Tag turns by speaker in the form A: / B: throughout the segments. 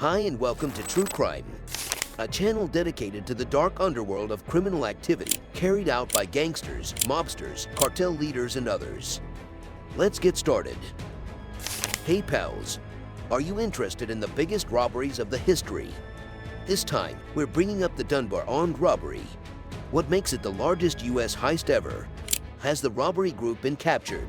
A: Hi and welcome to True Crime, a channel dedicated to the dark underworld of criminal activity carried out by gangsters, mobsters, cartel leaders, and others. Let's get started. Hey pals, are you interested in the biggest robberies of the history? This time, we're bringing up the Dunbar Armed Robbery. What makes it the largest US heist ever? Has the robbery group been captured?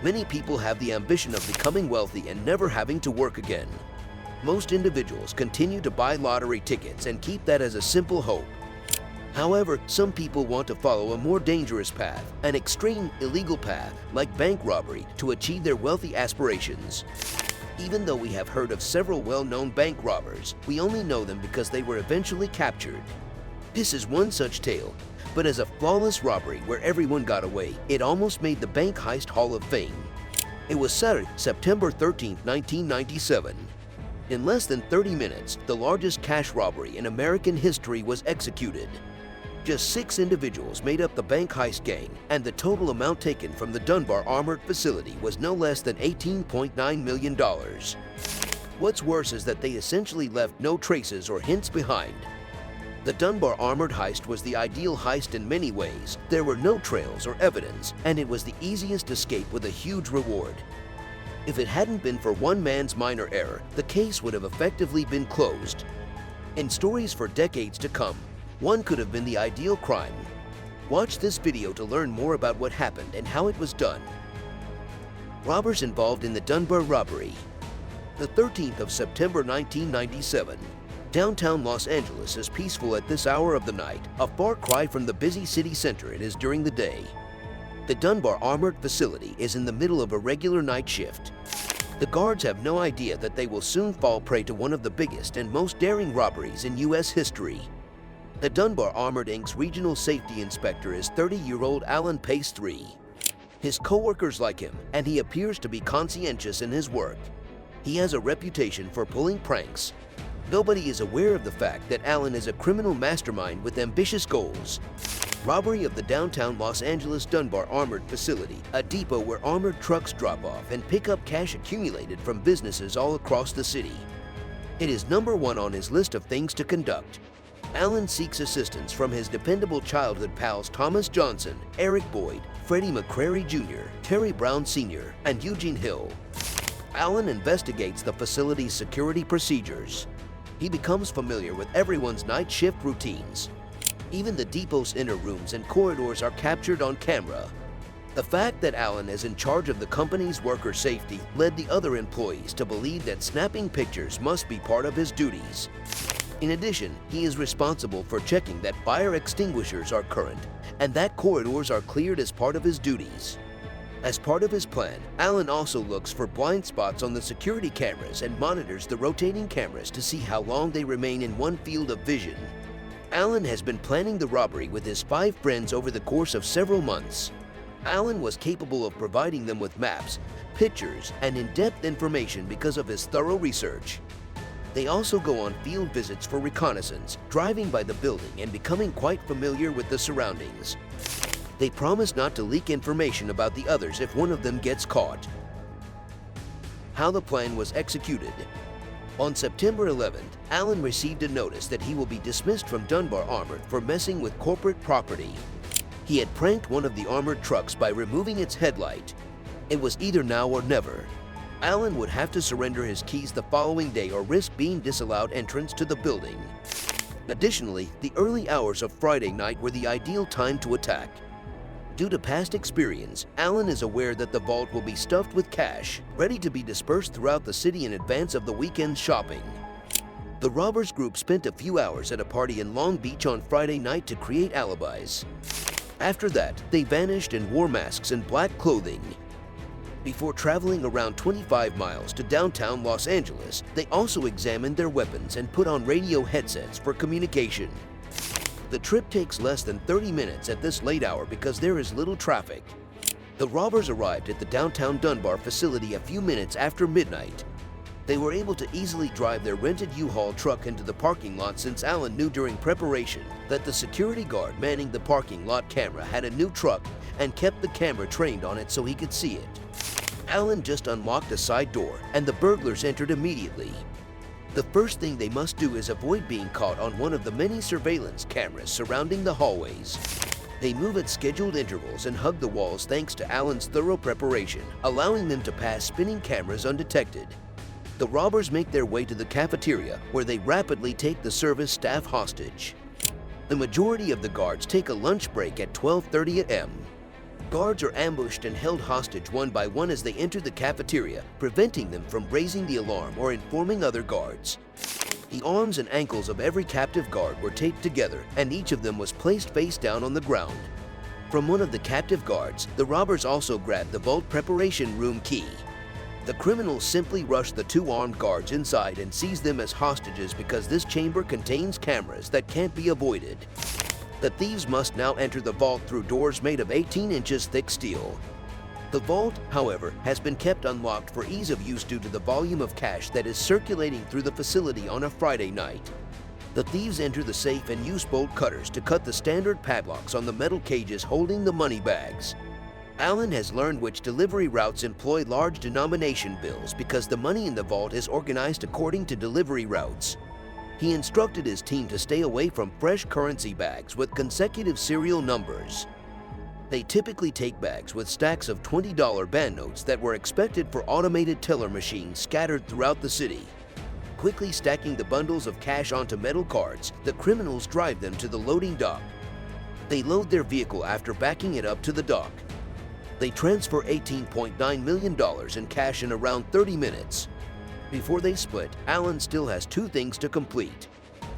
A: Many people have the ambition of becoming wealthy and never having to work again. Most individuals continue to buy lottery tickets and keep that as a simple hope. However, some people want to follow a more dangerous path, an extreme, illegal path like bank robbery, to achieve their wealthy aspirations. Even though we have heard of several well-known bank robbers, we only know them because they were eventually captured. This is one such tale, but as a flawless robbery where everyone got away, it almost made the Bank Heist Hall of Fame. It was Saturday, September 13, 1997. In less than 30 minutes, the largest cash robbery in American history was executed. Just 6 individuals made up the bank heist gang, and the total amount taken from the Dunbar Armored facility was no less than $18.9 million. What's worse is that they essentially left no traces or hints behind. The Dunbar Armored heist was the ideal heist in many ways. There were no trails or evidence, and it was the easiest escape with a huge reward. If it hadn't been for one man's minor error, the case would have effectively been closed. In stories for decades to come, one could have been the ideal crime. Watch this video to learn more about what happened and how it was done. Robbers involved in the Dunbar Robbery. The 13th of September 1997. Downtown Los Angeles is peaceful at this hour of the night, a far cry from the busy city center it is during the day. The Dunbar Armored facility is in the middle of a regular night shift. The guards have no idea that they will soon fall prey to one of the biggest and most daring robberies in US history. The Dunbar Armored Inc.'s regional safety inspector is 30-year-old Alan Pace III. His co-workers like him, and he appears to be conscientious in his work. He has a reputation for pulling pranks. Nobody is aware of the fact that Alan is a criminal mastermind with ambitious goals. Robbery of the downtown Los Angeles Dunbar Armored facility, a depot where armored trucks drop off and pick up cash accumulated from businesses all across the city. It is number 1 on his list of things to conduct. Alan seeks assistance from his dependable childhood pals Thomas Johnson, Eric Boyd, Freddie McCrary Jr., Terry Brown Sr., and Eugene Hill. Alan investigates the facility's security procedures. He becomes familiar with everyone's night shift routines. Even the depot's inner rooms and corridors are captured on camera. The fact that Alan is in charge of the company's worker safety led the other employees to believe that snapping pictures must be part of his duties. In addition, he is responsible for checking that fire extinguishers are current and that corridors are cleared as part of his duties. As part of his plan, Alan also looks for blind spots on the security cameras and monitors the rotating cameras to see how long they remain in one field of vision. Alan has been planning the robbery with his 5 friends over the course of several months. Alan was capable of providing them with maps, pictures, and in-depth information because of his thorough research. They also go on field visits for reconnaissance, driving by the building and becoming quite familiar with the surroundings. They promise not to leak information about the others if one of them gets caught. How the plan was executed. On September 11th, Alan received a notice that he will be dismissed from Dunbar Armored for messing with corporate property. He had pranked one of the armored trucks by removing its headlight. It was either now or never. Alan would have to surrender his keys the following day or risk being disallowed entrance to the building. Additionally, the early hours of Friday night were the ideal time to attack. Due to past experience, Alan is aware that the vault will be stuffed with cash, ready to be dispersed throughout the city in advance of the weekend's shopping. The robbers group spent a few hours at a party in Long Beach on Friday night to create alibis. After that, they vanished and wore masks and black clothing. Before traveling around 25 miles to downtown Los Angeles, they also examined their weapons and put on radio headsets for communication. The trip takes less than 30 minutes at this late hour because there is little traffic. The robbers arrived at the downtown Dunbar facility a few minutes after midnight. They were able to easily drive their rented U-Haul truck into the parking lot since Alan knew during preparation that the security guard manning the parking lot camera had a new truck and kept the camera trained on it so he could see it. Alan just unlocked a side door and the burglars entered immediately. The first thing they must do is avoid being caught on one of the many surveillance cameras surrounding the hallways. They move at scheduled intervals and hug the walls thanks to Alan's thorough preparation, allowing them to pass spinning cameras undetected. The robbers make their way to the cafeteria, where they rapidly take the service staff hostage. The majority of the guards take a lunch break at 12:30 a.m. Guards are ambushed and held hostage one by one as they enter the cafeteria, preventing them from raising the alarm or informing other guards. The arms and ankles of every captive guard were taped together, and each of them was placed face down on the ground. From one of the captive guards, the robbers also grabbed the vault preparation room key. The criminals simply rush the two armed guards inside and seize them as hostages because this chamber contains cameras that can't be avoided. The thieves must now enter the vault through doors made of 18 inches thick steel. The vault, however, has been kept unlocked for ease of use due to the volume of cash that is circulating through the facility on a Friday night. The thieves enter the safe and use bolt cutters to cut the standard padlocks on the metal cages holding the money bags. Alan has learned which delivery routes employ large denomination bills because the money in the vault is organized according to delivery routes. He instructed his team to stay away from fresh currency bags with consecutive serial numbers. They typically take bags with stacks of $20 banknotes that were expected for automated teller machines scattered throughout the city. Quickly stacking the bundles of cash onto metal carts, the criminals drive them to the loading dock. They load their vehicle after backing it up to the dock. They transfer $18.9 million in cash in around 30 minutes. Before they split, Alan still has two things to complete.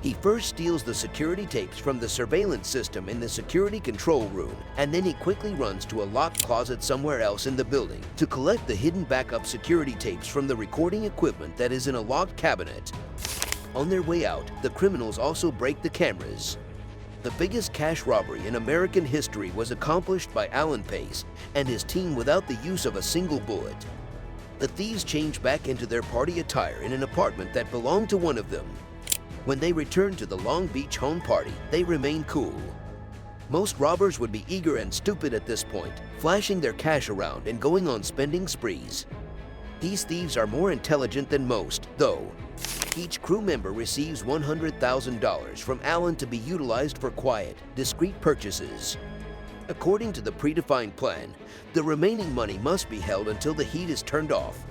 A: He first steals the security tapes from the surveillance system in the security control room, and then he quickly runs to a locked closet somewhere else in the building to collect the hidden backup security tapes from the recording equipment that is in a locked cabinet. On their way out, the criminals also break the cameras. The biggest cash robbery in American history was accomplished by Alan Pace and his team without the use of a single bullet. The thieves change back into their party attire in an apartment that belonged to one of them. When they return to the Long Beach home party, they remain cool. Most robbers would be eager and stupid at this point, flashing their cash around and going on spending sprees. These thieves are more intelligent than most, though. Each crew member receives $100,000 from Alan to be utilized for quiet, discreet purchases. According to the predefined plan, the remaining money must be held until the heat is turned off.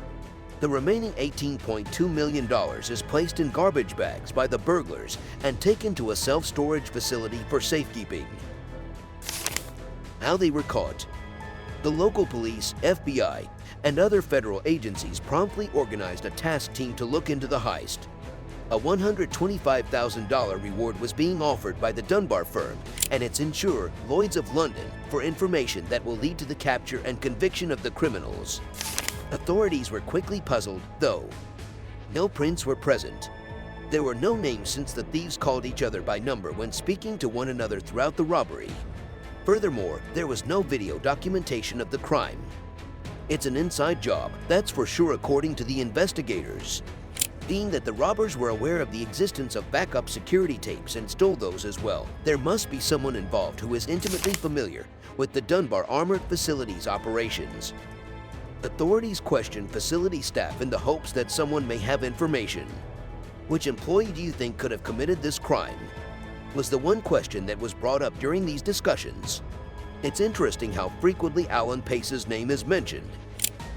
A: The remaining $18.2 million is placed in garbage bags by the burglars and taken to a self-storage facility for safekeeping. How they were caught. The local police, FBI, and other federal agencies promptly organized a task team to look into the heist. A $125,000 reward was being offered by the Dunbar firm and its insurer, Lloyd's of London, for information that will lead to the capture and conviction of the criminals. Authorities were quickly puzzled, though. No prints were present. There were no names since the thieves called each other by number when speaking to one another throughout the robbery. Furthermore, there was no video documentation of the crime. It's an inside job, that's for sure, according to the investigators. Being that the robbers were aware of the existence of backup security tapes and stole those as well, there must be someone involved who is intimately familiar with the Dunbar Armored facility's operations. Authorities question facility staff in the hopes that someone may have information. Which employee do you think could have committed this crime? Was the one question that was brought up during these discussions. It's interesting how frequently Alan Pace's name is mentioned.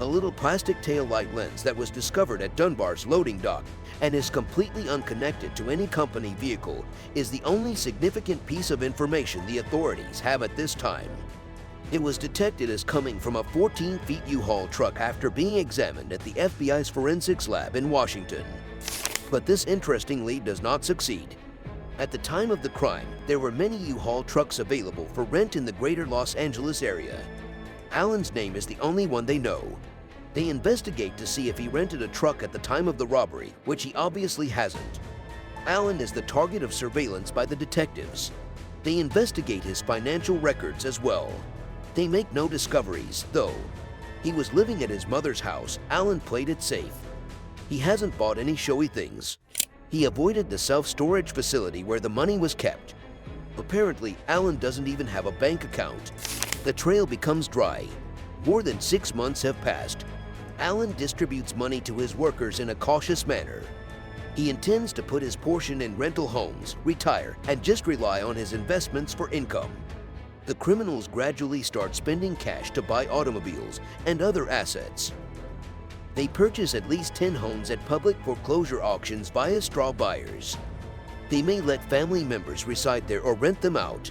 A: A little plastic taillight lens that was discovered at Dunbar's loading dock and is completely unconnected to any company vehicle is the only significant piece of information the authorities have at this time. It was detected as coming from a 14-foot U-Haul truck after being examined at the FBI's forensics lab in Washington. But this interesting lead does not succeed. At the time of the crime, there were many U-Haul trucks available for rent in the greater Los Angeles area. Alan's name is the only one they know. They investigate to see if he rented a truck at the time of the robbery, which he obviously hasn't. Alan is the target of surveillance by the detectives. They investigate his financial records as well. They make no discoveries, though. He was living at his mother's house. Alan played it safe. He hasn't bought any showy things. He avoided the self-storage facility where the money was kept. Apparently, Alan doesn't even have a bank account. The trail becomes dry. More than 6 months have passed. Alan distributes money to his workers in a cautious manner. He intends to put his portion in rental homes, retire, and just rely on his investments for income. The criminals gradually start spending cash to buy automobiles and other assets. They purchase at least 10 homes at public foreclosure auctions via straw buyers. They may let family members reside there or rent them out.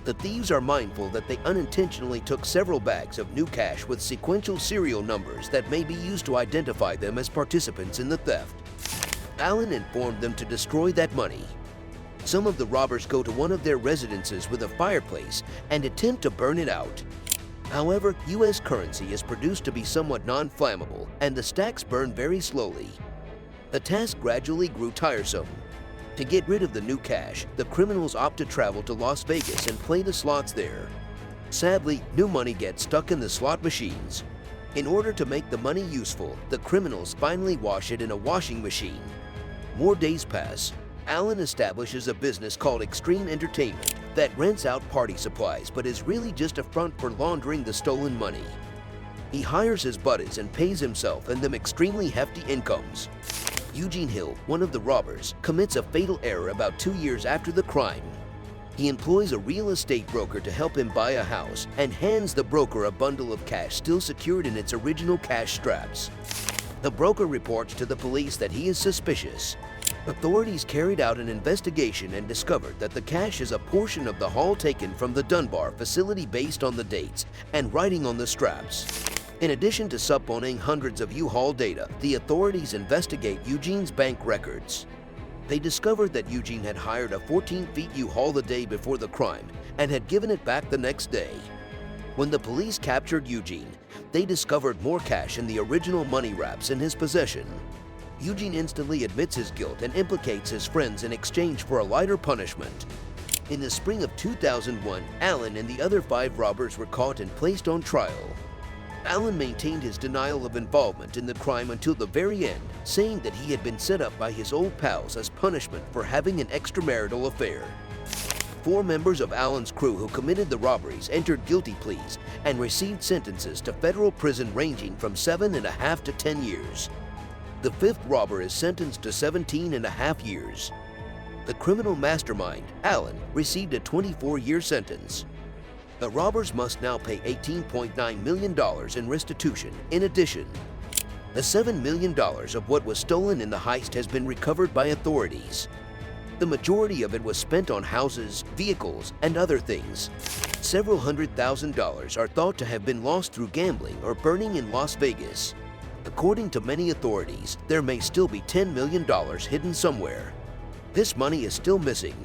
A: The thieves are mindful that they unintentionally took several bags of new cash with sequential serial numbers that may be used to identify them as participants in the theft. Alan informed them to destroy that money. Some of the robbers go to one of their residences with a fireplace and attempt to burn it out. However, U.S. currency is produced to be somewhat non-flammable, and the stacks burn very slowly. The task gradually grew tiresome. To get rid of the new cash, the criminals opt to travel to Las Vegas and play the slots there. Sadly, new money gets stuck in the slot machines. In order to make the money useful, the criminals finally wash it in a washing machine. More days pass. Alan establishes a business called Extreme Entertainment that rents out party supplies but is really just a front for laundering the stolen money. He hires his buddies and pays himself and them extremely hefty incomes. Eugene Hill, one of the robbers, commits a fatal error about 2 years after the crime. He employs a real estate broker to help him buy a house and hands the broker a bundle of cash still secured in its original cash straps. The broker reports to the police that he is suspicious. Authorities carried out an investigation and discovered that the cash is a portion of the haul taken from the Dunbar facility based on the dates and writing on the straps. In addition to subpoenaing hundreds of U-Haul data, the authorities investigate Eugene's bank records. They discovered that Eugene had hired a 14-feet U-Haul the day before the crime and had given it back the next day. When the police captured Eugene, they discovered more cash in the original money wraps in his possession. Eugene instantly admits his guilt and implicates his friends in exchange for a lighter punishment. In the spring of 2001, Alan and the other 5 robbers were caught and placed on trial. Alan maintained his denial of involvement in the crime until the very end, saying that he had been set up by his old pals as punishment for having an extramarital affair. 4 members of Alan's crew who committed the robberies entered guilty pleas and received sentences to federal prison ranging from 7.5 to 10 years. The 5th robber is sentenced to 17.5 years. The criminal mastermind, Alan, received a 24-year sentence. The robbers must now pay $18.9 million in restitution. In addition, the $7 million of what was stolen in the heist has been recovered by authorities. The majority of it was spent on houses, vehicles, and other things. Several $100,000 are thought to have been lost through gambling or burning in Las Vegas. According to many authorities, there may still be $10 million hidden somewhere. This money is still missing.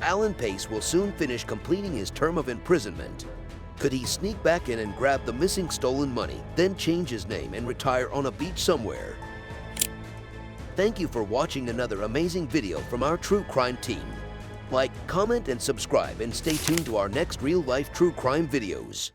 A: Alan Pace will soon finish completing his term of imprisonment. Could he sneak back in and grab the missing stolen money, then change his name and retire on a beach somewhere? Thank you for watching another amazing video from our true crime team. Like, comment, and subscribe, and stay tuned to our next real-life true crime videos.